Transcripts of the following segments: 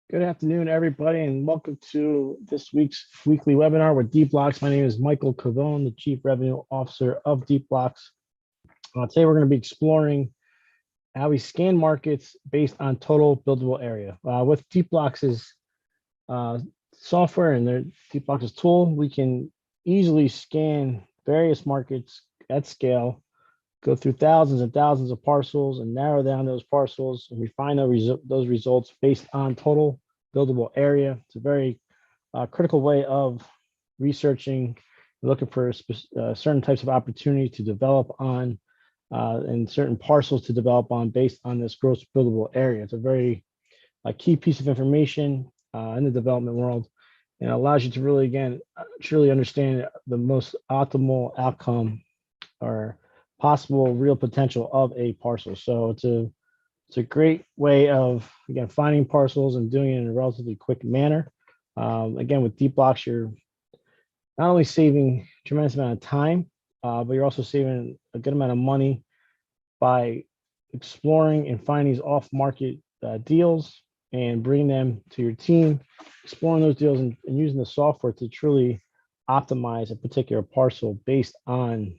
Good afternoon, everybody, and welcome to this week's weekly webinar with Deepblocks. My name is Michael Cavone, the Chief Revenue Officer of Deepblocks. Today, we're going to be exploring how we scan markets based on total buildable area. With Deepblocks' software and their Deepblocks tool, we can easily scan various markets at scale, go through thousands and thousands of parcels and narrow down those parcels and refine those results based on total buildable area. It's a very critical way of researching, looking for certain types of opportunity to develop on and certain parcels to develop on based on this gross buildable area. It's a very key piece of information in the development world, and it allows you to really, again, truly understand the most optimal outcome or possible real potential of a parcel. So it's a great way of, again, finding parcels and doing it in a relatively quick manner. Again, with Deepblocks, you're not only saving a tremendous amount of time, but you're also saving a good amount of money by exploring and finding these off-market deals and bringing them to your team, exploring those deals and using the software to truly optimize a particular parcel based on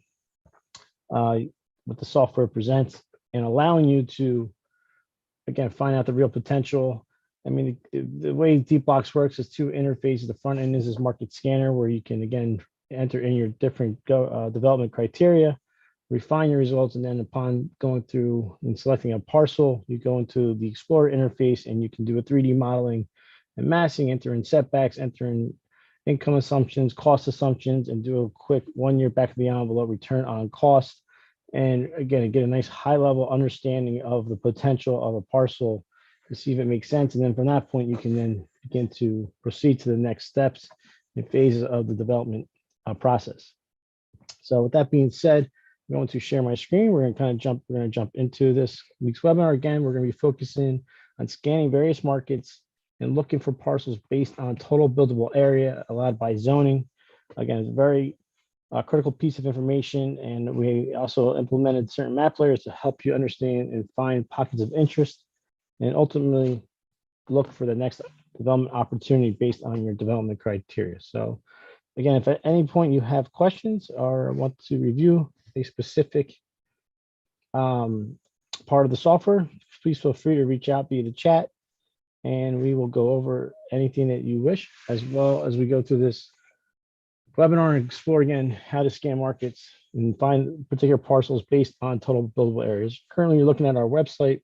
what the software presents, and allowing you to, again, find out the real potential. I mean, the way Deepblocks works is two interfaces. The front end is this market scanner where you can, again, enter in your different development criteria, refine your results, and then upon going through and selecting a parcel, you go into the Explorer interface and you can do a 3D modeling and massing, enter in setbacks, enter in income assumptions, cost assumptions, and do a quick 1 year back of the envelope return on cost. And again, get a nice high level understanding of the potential of a parcel to see if it makes sense. And then from that point, you can then begin to proceed to the next steps and phases of the development process. So with that being said, I'm going to share my screen. We're going to jump into this week's webinar. Again, we're going to be focusing on scanning various markets and looking for parcels based on total buildable area allowed by zoning. Again, it's a very critical piece of information, and we also implemented certain map layers to help you understand and find pockets of interest and ultimately look for the next development opportunity based on your development criteria. So again, if at any point you have questions or want to review a specific part of the software, please feel free to reach out via the chat, and we will go over anything that you wish, as well as we go through this webinar and explore again how to scan markets and find particular parcels based on total buildable areas. Currently, you're looking at our website.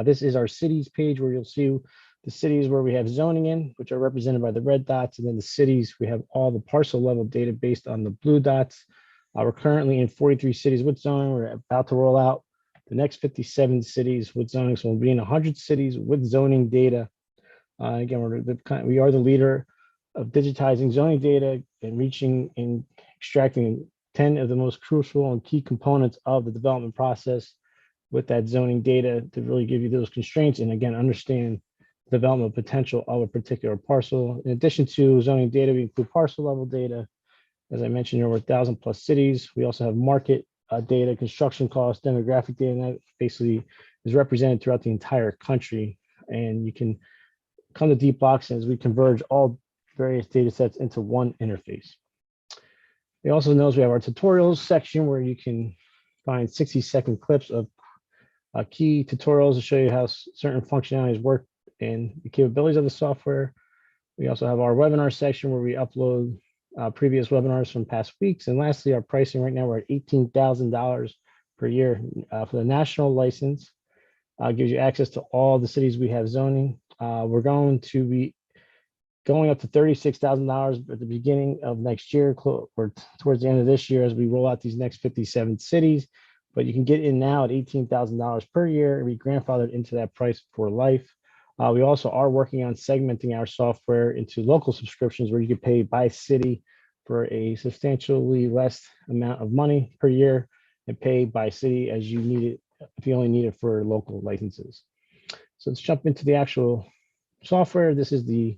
This is our cities page where you'll see the cities where we have zoning in, which are represented by the red dots, and then the cities, we have all the parcel level data based on the blue dots. We're currently in 43 cities with zoning. We're about to roll out the next 57 cities with zoning. So we'll be in 100 cities with zoning data. Again, we are the leader of digitizing zoning data and reaching and extracting 10 of the most crucial and key components of the development process with that zoning data to really give you those constraints and, again, understand the development potential of a particular parcel. In addition to zoning data, we include parcel level data. As I mentioned, over 1,000+ cities. We also have market data, construction costs, demographic data, and that basically is represented throughout the entire country. And you can come to Deepblocks as we converge all various data sets into one interface. It also knows we have our tutorials section where you can find 60-second clips of key tutorials to show you how certain functionalities work and the capabilities of the software. We also have our webinar section where we upload previous webinars from past weeks. And lastly, our pricing right now, we're at $18,000 per year for the national license. Gives you access to all the cities we have zoning. We're going to be going up to $36,000 at the beginning of next year, or towards the end of this year as we roll out these next 57 cities. But you can get in now at $18,000 per year and be grandfathered into that price for life. We also are working on segmenting our software into local subscriptions where you can pay by city for a substantially less amount of money per year and pay by city as you need it, if you only need it for local licenses. So let's jump into the actual software. This is the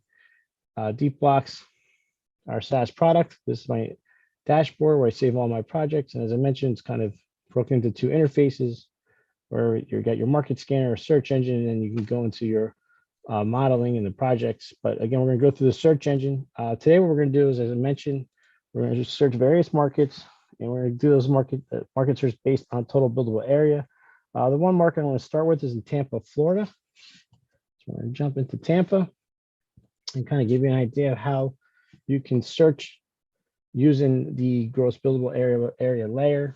Deepblocks, our SaaS product. This is my dashboard where I save all my projects. And as I mentioned, it's kind of broken into two interfaces where you got your market scanner or search engine, and then you can go into your modeling and the projects. But again, we're going to go through the search engine. Today, what we're going to do is, as I mentioned, we're going to search various markets, and we're going to do those market search based on total buildable area. The one market I want to start with is in Tampa, Florida. So we're going to jump into Tampa and kind of give you an idea of how you can search using the gross buildable area layer.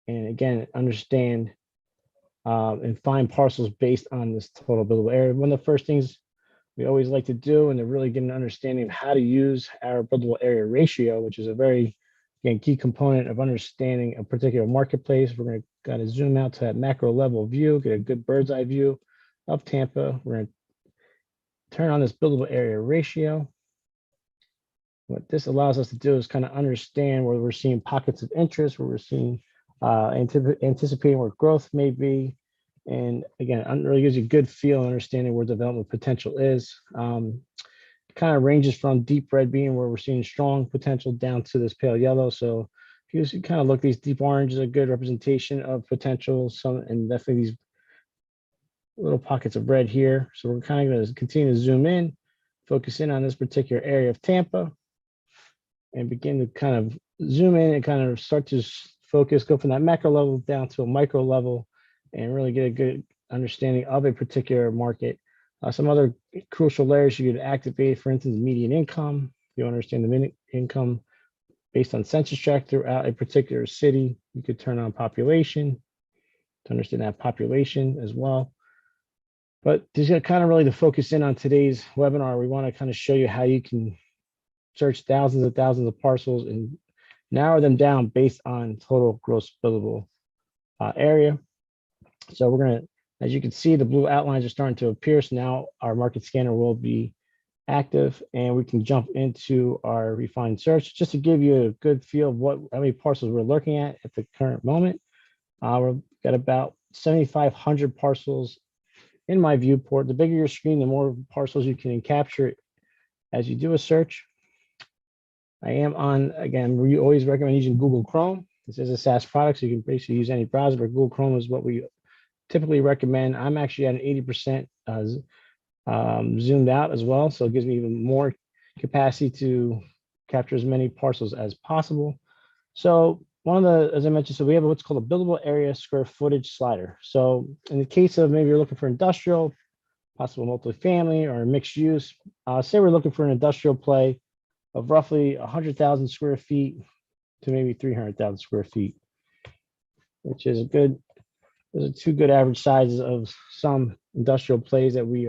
And again, understand and find parcels based on this total buildable area. One of the first things we always like to do, and to really get an understanding of how to use our buildable area ratio, which is a very, again, key component of understanding a particular marketplace. We're going to kind of zoom out to that macro level view, get a good bird's eye view of Tampa. We're going to turn on this buildable area ratio. What this allows us to do is kind of understand where we're seeing pockets of interest, where we're seeing anticipating where growth may be. And again, it really gives you a good feel and understanding where development potential is. It kind of ranges from deep red being where we're seeing strong potential down to this pale yellow. So if you kind of look, these deep orange is a good representation of potential. And definitely these little pockets of red here. So we're kind of going to continue to zoom in, focus in on this particular area of Tampa, and begin to kind of zoom in and kind of start to focus, go from that macro level down to a micro level, and really get a good understanding of a particular market. Some other crucial layers you could activate, for instance, median income. You understand the median income based on census tract throughout a particular city. You could turn on population to understand that population as well. But just kind of really to focus in on today's webinar, we want to kind of show you how you can search thousands and thousands of parcels and narrow them down based on total gross buildable area. So we're going to, as you can see, the blue outlines are starting to appear. So now our market scanner will be active, and we can jump into our refined search just to give you a good feel of how many parcels we're looking at the current moment. We've got about 7,500 parcels in my viewport. The bigger your screen, the more parcels you can capture as you do a search. I am on, again, we always recommend using Google Chrome. This is a SaaS product, so you can basically use any browser, but Google Chrome is what we typically recommend. I'm actually at an 80% zoomed out as well, so it gives me even more capacity to capture as many parcels as possible. So one of the, as I mentioned, so we have what's called a buildable area square footage slider. So in the case of maybe you're looking for industrial, possible multifamily or mixed use, say we're looking for an industrial play of roughly 100,000 square feet to maybe 300,000 square feet, which is a good, those are two good average sizes of some industrial plays that we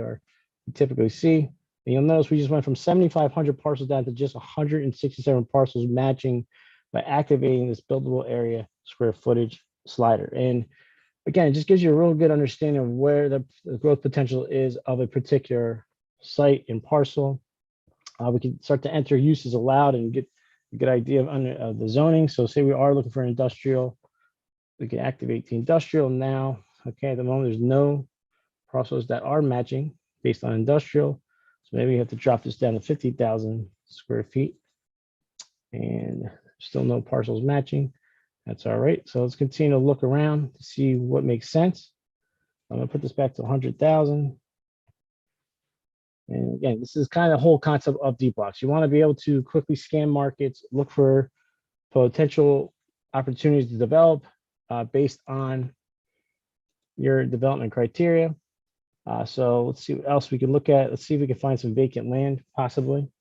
typically see. And you'll notice we just went from 7,500 parcels down to just 167 parcels matching by activating this buildable area square footage slider. And again, it just gives you a real good understanding of where the growth potential is of a particular site and parcel. We can start to enter uses allowed and get a good idea of the zoning. So say we are looking for an industrial, we can activate the industrial now. Okay, at the moment, there's no parcels that are matching based on industrial. So maybe we have to drop this down to 50,000 square feet and still no parcels matching. That's all right. So let's continue to look around to see what makes sense. I'm gonna put this back to 100,000. And again, this is kind of the whole concept of Deepblocks. You want to be able to quickly scan markets, look for potential opportunities to develop based on your development criteria. So let's see what else we can look at. Let's see if we can find some vacant land, possibly.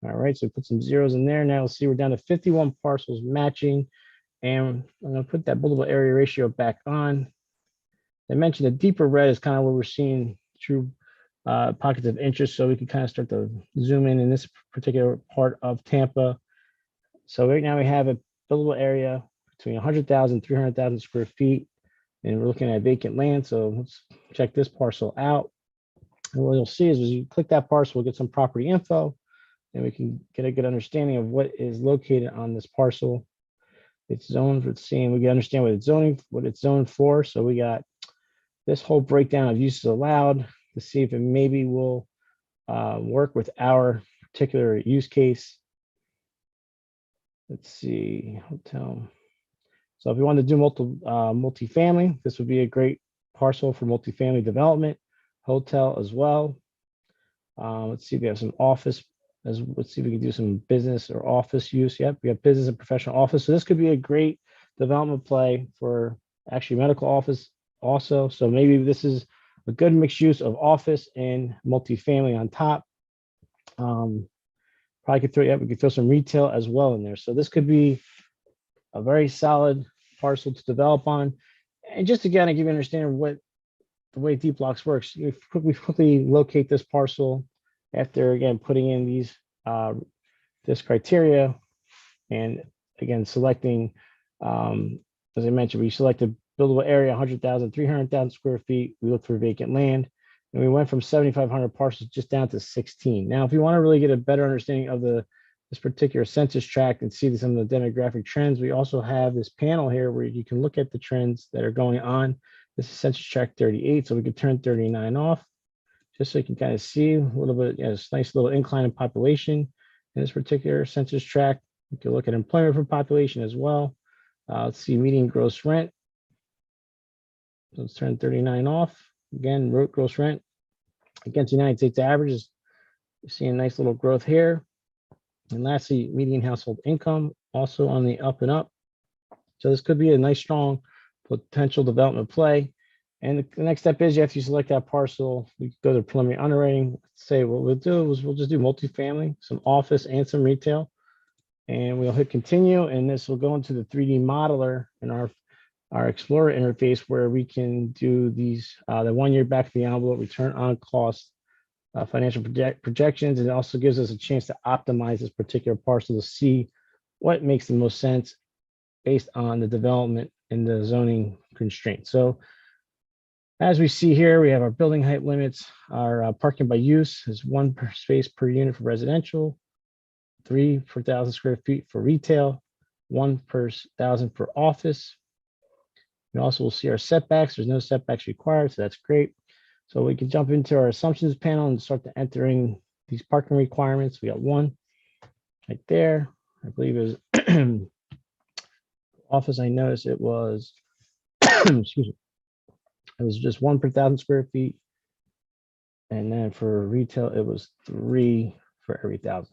All right, so put some zeros in there. Now let's see, we're down to 51 parcels matching. And I'm going to put that buildable area ratio back on. I mentioned the deeper red is kind of where we're seeing true pockets of interest, so we can kind of start to zoom in this particular part of Tampa. So right now we have a buildable area between 100,000 and 300,000 square feet, and we're looking at vacant land. So let's check this parcel out. And what you'll see is as you click that parcel, we'll get some property info, and we can get a good understanding of what is located on this parcel. It's zoned, let's see, and we can understand what it's zoned for. So we got this whole breakdown of uses allowed to see if it maybe will work with our particular use case. Let's see, hotel. So if you want to do multifamily, this would be a great parcel for multifamily development, hotel as well. Let's see, we have some office. Let's see if we can do some business or office use. Yep, we have business and professional office. So this could be a great development play for actually medical office also. So maybe this is a good mixed use of office and multifamily on top. Probably could throw, yeah, we could throw some retail as well in there. So this could be a very solid parcel to develop on. And just again, to give you an understanding of what the way Deepblocks works, we quickly locate this parcel after again putting in these this criteria, and again selecting, as I mentioned, we selected buildable area 100,000, 300,000 square feet. We look for vacant land, and we went from 7,500 parcels just down to 16. Now, if you want to really get a better understanding of this particular census tract and see some of the demographic trends, we also have this panel here where you can look at the trends that are going on. This is census tract 38, so we could turn 39 off, just so you can kind of see a little bit, this nice little incline in population in this particular census tract. You can look at employment for population as well. Let's see median gross rent. So let's turn 39 off. Again, gross rent against the United States averages. You're seeing a nice little growth here. And lastly, median household income also on the up and up. So this could be a nice, strong potential development play. And the next step is you have to select that parcel. We go to preliminary underwriting. Let's say what we'll do is we'll just do multifamily, some office and some retail. And we'll hit continue. And this will go into the 3D modeler in our Explorer interface, where we can do these, the 1 year back of the envelope return on cost, financial projections. And it also gives us a chance to optimize this particular parcel to see what makes the most sense based on the development and the zoning constraints. So as we see here, we have our building height limits. Our parking by use is 1 per space per unit for residential, 3 per 1,000 square feet for retail, 1 per 1,000 for office. We also will see our setbacks. There's no setbacks required, so that's great. So we can jump into our assumptions panel and start to entering these parking requirements. We got 1 right there. I believe it was office. I noticed it was, excuse me, it was just 1 per 1,000 square feet. And then for retail, it was 3 for every 1,000.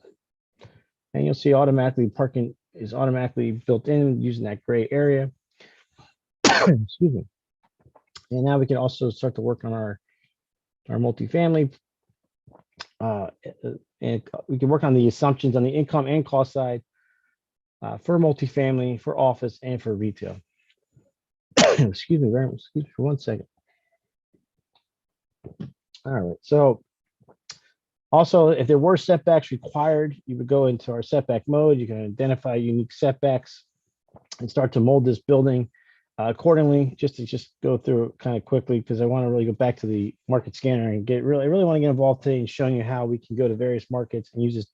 And you'll see automatically parking is automatically built in using that gray area. Excuse me. And now we can also start to work on our multifamily. And we can work on the assumptions on the income and cost side for multifamily, for office, and for retail. Excuse me for 1 second. All right. So also, if there were setbacks required, you would go into our setback mode. You can identify unique setbacks and start to mold this building accordingly. Just go through it kind of quickly, because I want to really go back to the market scanner and I really want to get involved today in showing you how we can go to various markets and use this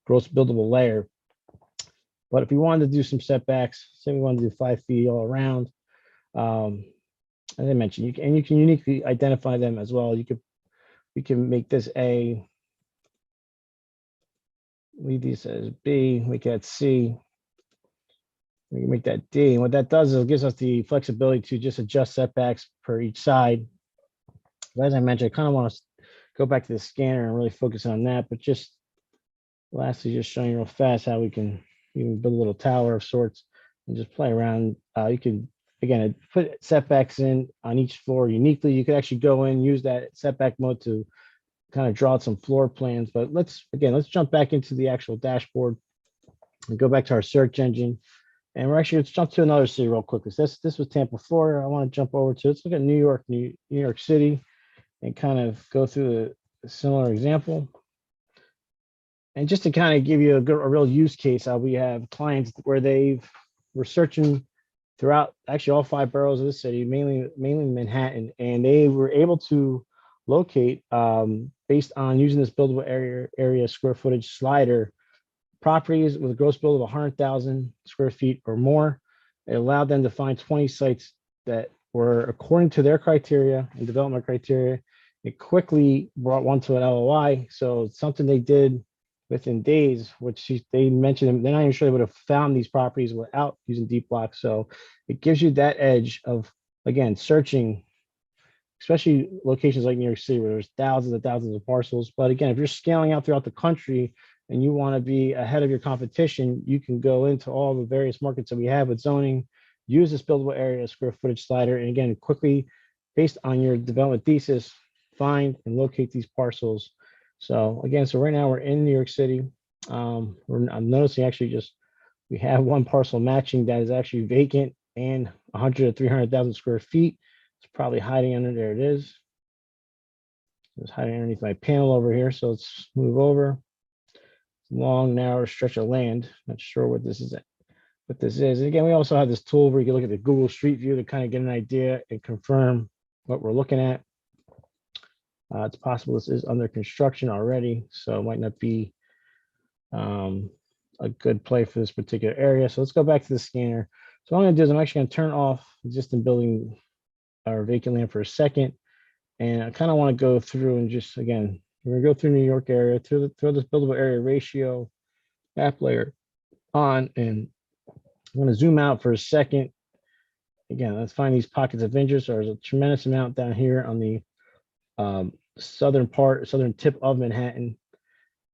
gross buildable layer. But if we wanted to do some setbacks, say we want to do 5 feet all around, as I mentioned, you can uniquely identify them as well. We can make this A, leave these as B, make that C, we can make that D. And what that does is it gives us the flexibility to just adjust setbacks per each side. But as I mentioned, I kind of want to go back to the scanner and really focus on that. But just lastly, just showing you real fast how we can even build a little tower of sorts and just play around. You can, again, put setbacks in on each floor uniquely. You could actually go in, use that setback mode to kind of draw out some floor plans. But let's jump back into the actual dashboard and go back to our search engine. And let's jump to another city real quickly. So this was Tampa, Florida. I want to jump over to, let's look at New York City, and kind of go through a similar example. And just to kind of give you a real use case, we have clients where we're searching throughout actually all 5 boroughs of the city, mainly Manhattan, and they were able to locate based on using this buildable area square footage slider, properties with a gross build of 100,000 square feet or more. It allowed them to find 20 sites that were according to their criteria and development criteria. It quickly brought one to an LOI. So it's something they did within days, which they mentioned they're not even sure they would have found these properties without using Deepblocks. So it gives you that edge of, again, searching especially locations like New York City where there's thousands and thousands of parcels. But again, if you're scaling out throughout the country and you want to be ahead of your competition, you can go into all the various markets that we have with zoning, use this buildable area square footage slider, and again, quickly, based on your development thesis, find and locate these parcels. So again, so right now we're in New York City. I'm noticing actually we have one parcel matching that is actually vacant and 100 to 300,000 square feet. It's probably hiding under there. It is. It's hiding underneath my panel over here. So let's move over. Long, narrow stretch of land. Not sure what this is. And again, we also have this tool where you can look at the Google Street View to kind of get an idea and confirm what we're looking at. It's possible this is under construction already, so it might not be a good play for this particular area. So let's go back to the scanner. So what I'm going to do is I'm actually going to turn off existing building or vacant land for a second. And I kind of want to go through and just, again, we're going to go through New York area, throw this buildable area ratio map layer on, and I'm going to zoom out for a second. Again, let's find these pockets of interest. There's a tremendous amount down here on the southern tip of Manhattan,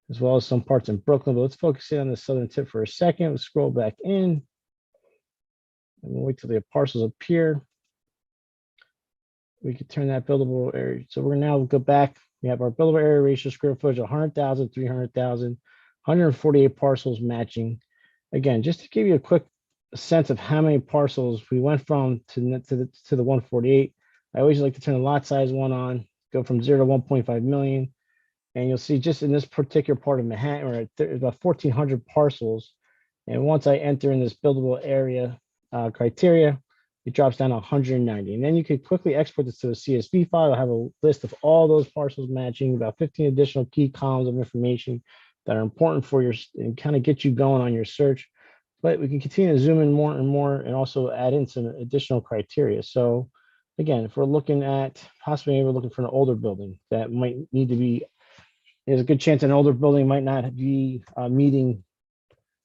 as well as some parts in Brooklyn. But let's focus in on the southern tip for a second. Let's scroll back in. And we'll wait till the parcels appear. We could turn that buildable area. So we're now go back. We have our buildable area ratio square footage, 100,000, 300,000, 148 parcels matching. Again, just to give you a quick sense of how many parcels we went from to the 148. I always like to turn the lot size one on, go from 0 to 1.5 million. And you'll see just in this particular part of Manhattan, we're at about 1,400 parcels. And once I enter in this buildable area criteria, it drops down to 190. And then you could quickly export this to a CSV file. I'll have a list of all those parcels matching, about 15 additional key columns of information that are important for your, and kind of get you going on your search. But we can continue to zoom in more and more and also add in some additional criteria. So again, if we're looking at possibly we're looking for an older building that might need to be, there's a good chance an older building might not be meeting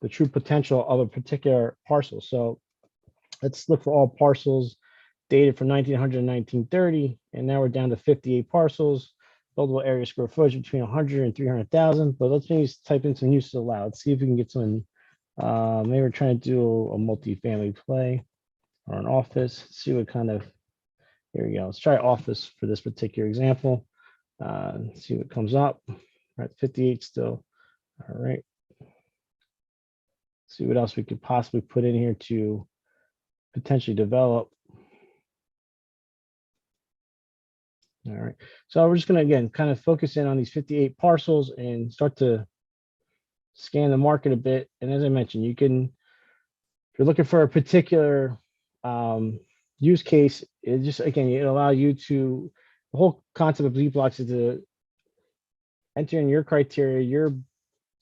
the true potential of a particular parcel. So let's look for all parcels dated from 1900 to 1930. And now we're down to 58 parcels, buildable area square footage between 100 and 300,000. But let's maybe type in some uses allowed. Let's see if we can get some, maybe we're trying to do a multifamily play or an office. Let's see what kind of, here we go. Let's try office for this particular example. See what comes up. We're at 58 still. All right. See what else we could possibly put in here to potentially develop. All right. So we're just going to, again, kind of focus in on these 58 parcels and start to scan the market a bit. And as I mentioned, you can, if you're looking for a particular use case, it just, again, it allows you to, the whole concept of Deepblocks is to enter in your criteria, your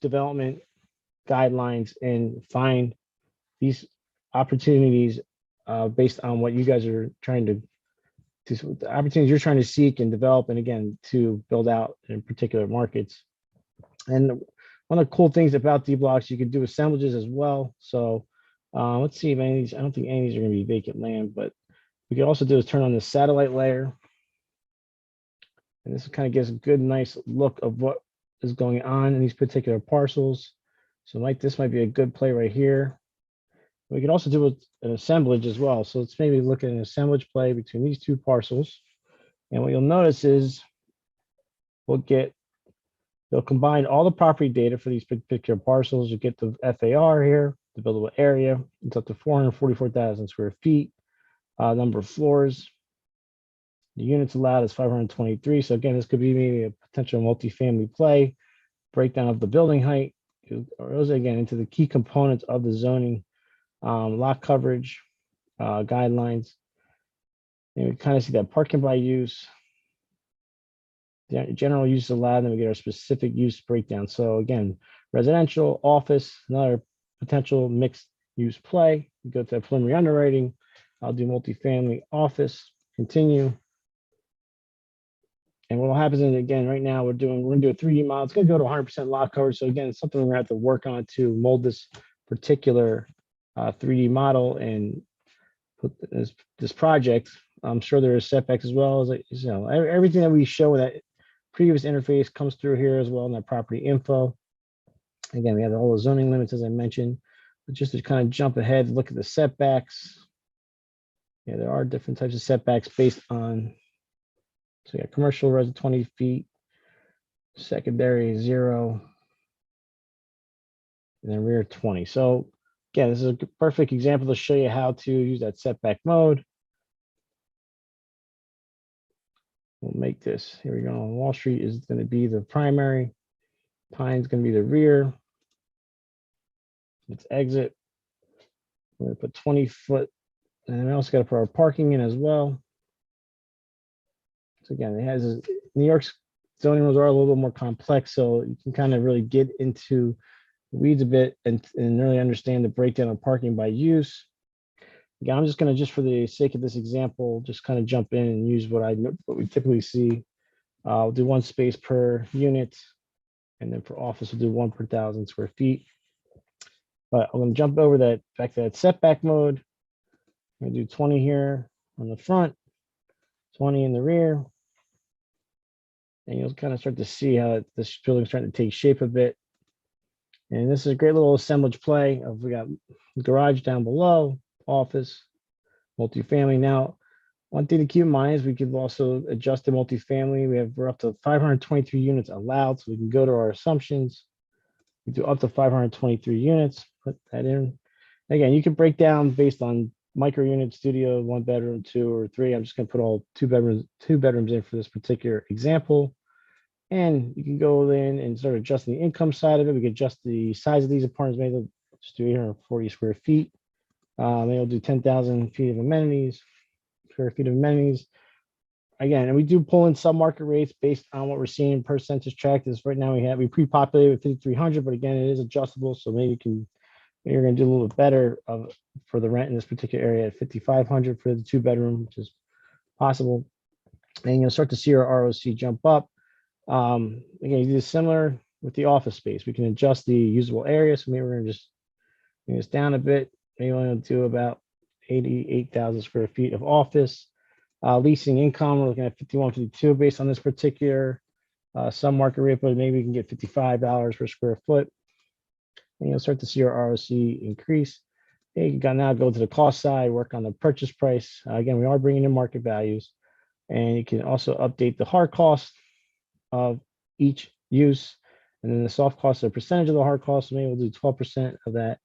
development guidelines, and find these opportunities based on what you guys are trying to the opportunities you're trying to seek and develop, and again, to build out in particular markets. And one of the cool things about Deepblocks, you can do assemblages as well. So let's see if any of these, I don't think any of these are going to be vacant land, but we can also do is turn on the satellite layer. And this kind of gives a good, nice look of what is going on in these particular parcels. So this might be a good play right here. We could also do an assemblage as well. So let's maybe look at an assemblage play between these two parcels. And what you'll notice is they'll combine all the property data for these particular parcels. You get the FAR here, the buildable area. It's up to 444,000 square feet. Number of floors. The units allowed is 523. So again, this could be maybe a potential multifamily play. Breakdown of the building height. It goes again into the key components of the zoning, lot coverage, guidelines. And we kind of see that parking by use, general use allowed, then we get our specific use breakdown. So again, residential, office, another potential mixed use play. We go to preliminary underwriting. I'll do multifamily, office, continue. And what happens is, again, right now we're going to do a 3D model. It's going to go to 100% lot coverage. So again, it's something we're going to have to work on to mold this particular 3D model and put this project I'm sure there is setbacks as well as, you know, everything that we show with that previous interface comes through here as well in that property info. Again, we have all the zoning limits, as I mentioned, but just to kind of jump ahead, look at the setbacks. Yeah, there are different types of setbacks based on, so you got commercial res 20 feet, secondary 0, and then rear 20. So again, this is a perfect example to show you how to use that setback mode. We'll make this, here we go, on Wall Street is going to be the primary, Pine's going to be the rear. Let's exit. We're going to put 20 foot, and we also got to put our parking in as well. So again, it has New York's zoning rules are a little bit more complex, so you can kind of really get into the weeds a bit and really understand the breakdown of parking by use. Again, I'm just going to, just for the sake of this example, just kind of jump in and use what we typically see. We'll do 1 space per unit, and then for office, we'll do 1 per 1,000 square feet. But I'm going to jump over that back to that setback mode. I'm going to do 20 here on the front, 20 in the rear. And you'll kind of start to see how this building is starting to take shape a bit. And this is a great little assemblage play of, we got garage down below, office, multifamily. Now, one thing to keep in mind is we could also adjust the multifamily. We're up to 523 units allowed, so we can go to our assumptions. We do up to 523 units, put that in. Again, you can break down based on micro unit, studio, 1 bedroom, 2 or 3. I'm just going to put all two bedrooms in for this particular example. And you can go in and start adjusting the income side of it. We can adjust the size of these apartments. Maybe just do 840 square feet. Maybe we'll do 10,000 feet of amenities, square feet of amenities. Again, and we do pull in some market rates based on what we're seeing per census tract. Is right now we pre-populated with 5,300, but again, it is adjustable. So maybe you're going to do a little bit better for the rent in this particular area at 5,500 for the 2 bedroom, which is possible. And you'll start to see our ROC jump up. Again, you do similar with the office space. We can adjust the usable area. So maybe we're going to just bring this down a bit. Maybe we're going to do about 88,000 square feet of office. Leasing income, we're looking at 51, 52 based on this particular some market rate, but maybe we can get $55 per square foot. And you'll start to see our ROC increase. And you can now go to the cost side, work on the purchase price. Again, we are bringing in market values. And you can also update the hard cost of each use. And then the soft cost, a percentage of the hard cost. So maybe we'll do 12% of that.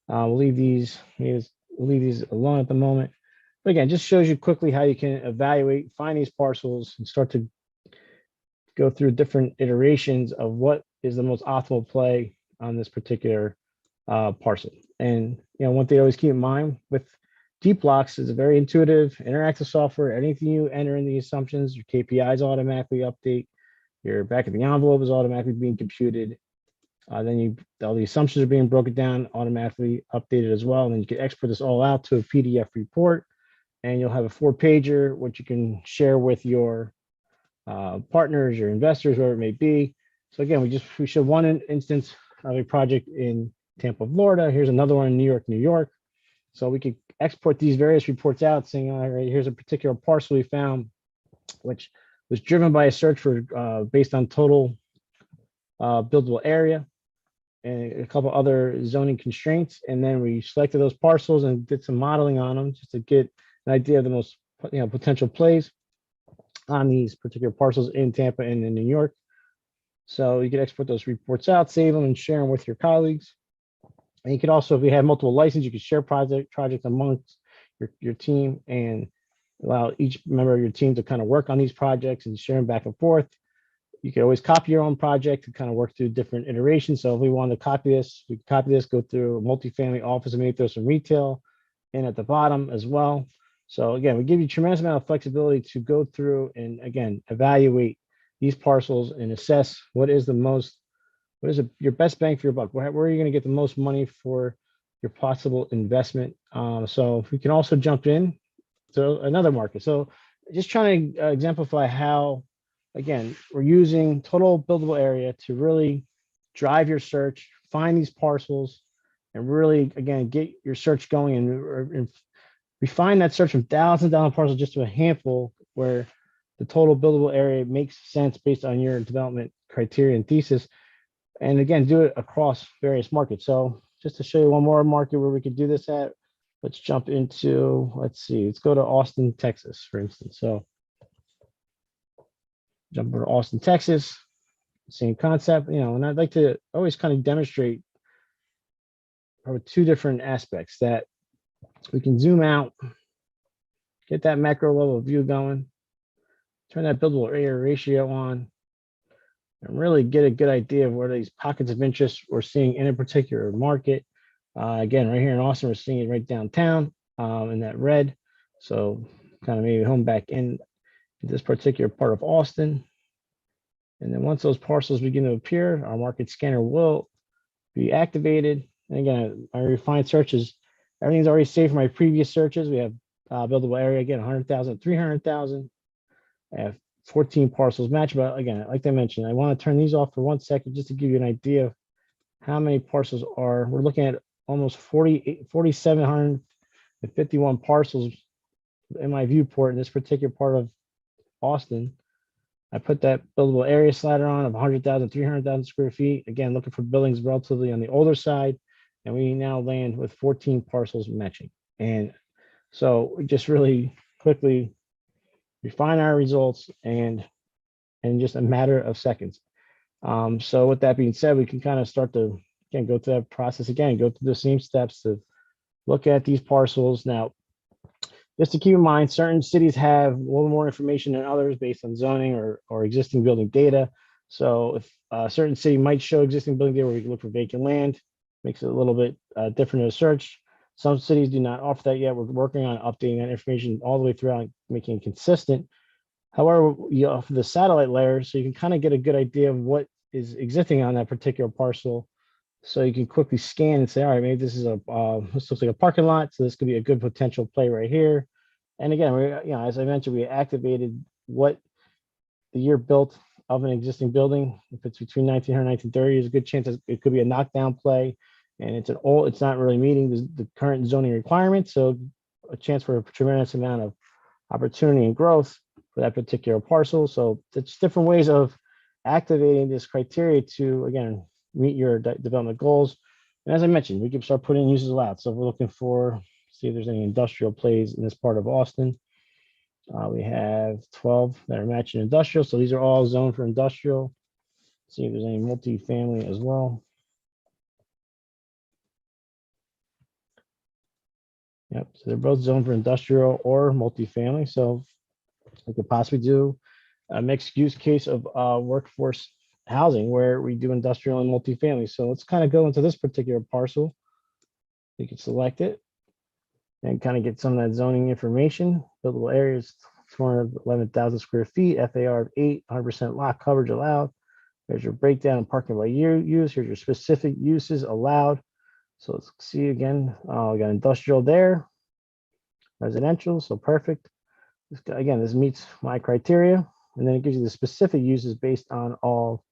We'll leave these alone at the moment. But again, just shows you quickly how you can evaluate, find these parcels and start to go through different iterations of what is the most optimal play on this particular parcel. And one thing to always keep in mind with Deepblocks is a very intuitive, interactive software. Anything you enter in the assumptions, your KPIs automatically update. Your back of the envelope is automatically being computed. Then all the assumptions are being broken down, automatically updated as well. And then you can export this all out to a PDF report, and you'll have a 4-pager, which you can share with your partners, your investors, whoever it may be. So again, we showed one instance of a project in Tampa, Florida. Here's another one in New York. So we could export these various reports out, saying, all right, here's a particular parcel we found, which was driven by a search for based on total buildable area and a couple other zoning constraints. And then we selected those parcels and did some modeling on them just to get an idea of the most potential plays on these particular parcels in Tampa and in New York. So you can export those reports out, save them, and share them with your colleagues. And you can also, if you have multiple licenses, you can share projects amongst your team and allow each member of your team to kind of work on these projects and share them back and forth. You can always copy your own project and kind of work through different iterations. So if we want to copy this, we can copy this, go through a multifamily office, and maybe throw some retail in at the bottom as well. So again, we give you a tremendous amount of flexibility to go through and again, evaluate these parcels and assess what is your best bang for your buck? Where are you going to get the most money for your possible investment? So we can also jump in to another market. So just trying to exemplify how, again, we're using total buildable area to really drive your search, find these parcels, and really, again, get your search going and refine that search from thousands of dollar parcels just to a handful where the total buildable area makes sense based on your development criteria and thesis. And again, do it across various markets. So just to show you one more market where we could do this at, let's jump into, let's see, let's go to Austin, Texas, for instance. So jump over to Austin, Texas, same concept, and I'd like to always kind of demonstrate probably two different aspects that we can zoom out, get that macro level view going, turn that buildable area ratio on, and really get a good idea of where these pockets of interest we're seeing in a particular market. Again, right here in Austin, we're seeing it right downtown in that red. So kind of maybe home back in this particular part of Austin. And then once those parcels begin to appear, our market scanner will be activated. And again, my refined searches, everything's already saved from my previous searches. We have buildable area, again, 100,000, 300,000. I have 14 parcels match, but again, like I mentioned, I want to turn these off for 1 second just to give you an idea of how many parcels are. We're looking at almost 4,751 parcels in my viewport in this particular part of Austin. I put that buildable area slider on of 100,000, 300,000 square feet. Again, looking for buildings relatively on the older side. And we now land with 14 parcels matching. And so we just really quickly refine our results and in just a matter of seconds. So with that being said, we can kind of start to, again, go through that process again, go through the same steps to look at these parcels. Now, just to keep in mind, certain cities have a little more information than others based on zoning or existing building data. So if a certain city might show existing building data where we can look for vacant land, makes it a little bit different to search. Some cities do not offer that yet. We're working on updating that information all the way throughout, making it consistent. However, you offer the satellite layer, so you can kind of get a good idea of what is existing on that particular parcel. So you can quickly scan and say, all right, maybe this is this looks like a parking lot, so this could be a good potential play right here. And again, as I mentioned, we activated what the year built of an existing building. If it's between 1900 and 1930, there's a good chance it could be a knockdown play, and it's not really meeting the current zoning requirements. So a chance for a tremendous amount of opportunity and growth for that particular parcel. So it's different ways of activating this criteria to, again, meet your development goals. And as I mentioned, we can start putting uses allowed. So if we're looking for, see if there's any industrial plays in this part of Austin. We have 12 that are matching industrial. So these are all zoned for industrial. See if there's any multifamily as well. Yep, so they're both zoned for industrial or multifamily. So we could possibly do a mixed use case of workforce housing where we do industrial and multifamily. So let's kind of go into this particular parcel. We can select it and kind of get some of that zoning information. Buildable areas, 211,000 square feet, FAR of 8, 100% lot coverage allowed. There's your breakdown of parking by use. Here's your specific uses allowed. So let's see again. We got industrial there, residential, so perfect. Again, this meets my criteria. And then it gives you the specific uses based on all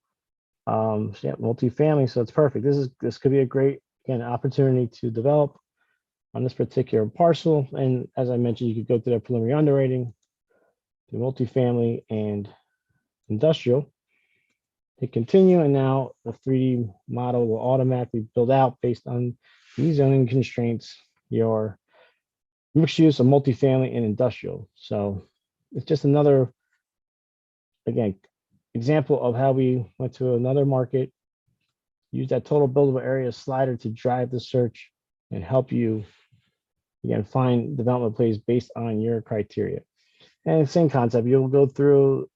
multifamily. So it's perfect. This could be a great, again, opportunity to develop on this particular parcel. And as I mentioned, you could go through that preliminary underwriting, do multifamily and industrial. Hit continue, and now the 3D model will automatically build out based on these zoning constraints, your mixed use of multifamily and industrial. So it's just another, again, example of how we went to another market, use that total buildable area slider to drive the search and help you, again, find development plays based on your criteria. And same concept, you'll go through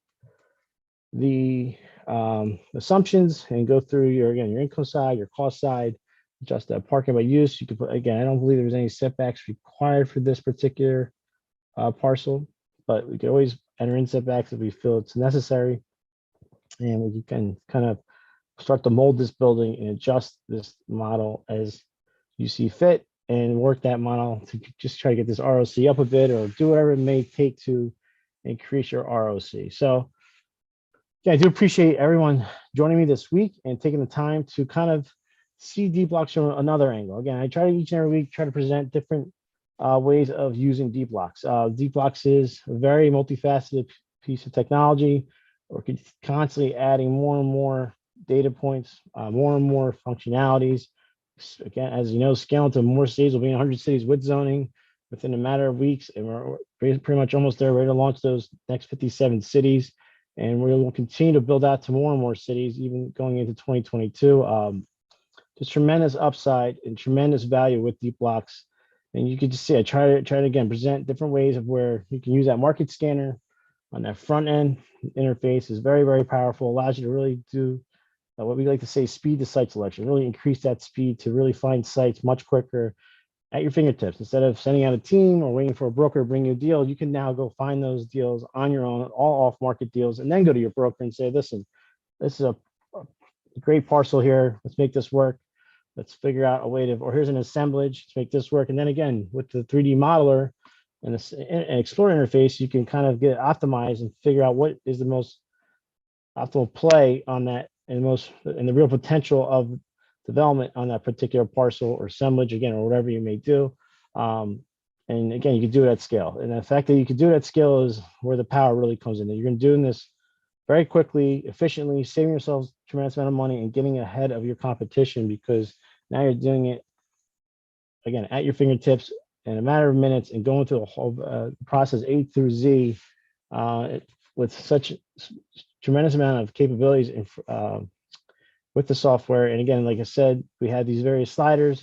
the assumptions and go through your income side, your cost side, adjust that parking by use. You could put, again, I don't believe there's any setbacks required for this particular parcel, but we could always enter in setbacks if we feel it's necessary. And we can kind of start to mold this building and adjust this model as you see fit and work that model to just try to get this ROC up a bit or do whatever it may take to increase your ROC. So yeah, I do appreciate everyone joining me this week and taking the time to kind of see Deepblocks from another angle. Again, I try to each and every week try to present different ways of using Deepblocks. Deepblocks is a very multifaceted piece of technology. We're constantly adding more and more data points, more and more functionalities. Again, as you know, scaling to more cities. Will be in 100 cities with zoning within a matter of weeks, and we're pretty much almost there, ready to launch those next 57 cities. And we will continue to build out to more and more cities, even going into 2022. Just tremendous upside and tremendous value with Deepblocks. And you could just see, I try to again present different ways of where you can use that market scanner on that front end interface. Is very, very powerful. Allows you to really do what we like to say, speed to site selection. Really increase that speed to really find sites much quicker at your fingertips. Instead of sending out a team or waiting for a broker to bring you a deal, you can now go find those deals on your own, all off-market deals, and then go to your broker and say, listen, this is a great parcel here. Let's make this work. Let's figure out a way to, or here's an assemblage to make this work. And then again, with the 3D modeler and an Explorer interface, you can kind of get it optimized and figure out what is the most optimal play on that and the real potential of development on that particular parcel or assemblage, again, or whatever you may do. And again, you can do it at scale. And the fact that you can do it at scale is where the power really comes in. You're doing this very quickly, efficiently, saving yourselves a tremendous amount of money and getting ahead of your competition, because now you're doing it, again, at your fingertips in a matter of minutes and going through a whole process A through Z with such tremendous amount of capabilities with the software. And again, like I said, we had these various sliders.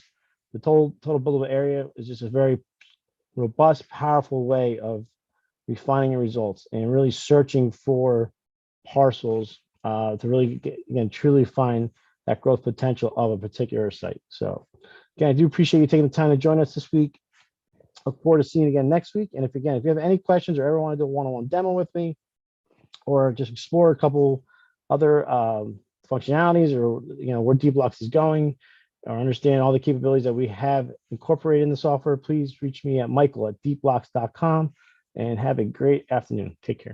The total buildable area is just a very robust, powerful way of refining your results and really searching for parcels to really truly find that growth potential of a particular site. So again, I do appreciate you taking the time to join us this week. Look forward to seeing you again next week. And if you have any questions or ever want to do a one-on-one demo with me, or just explore a couple other functionalities, or where Deepblocks is going, or understand all the capabilities that we have incorporated in the software, please reach me at michael@deepblocks.com, and have a great afternoon. Take care.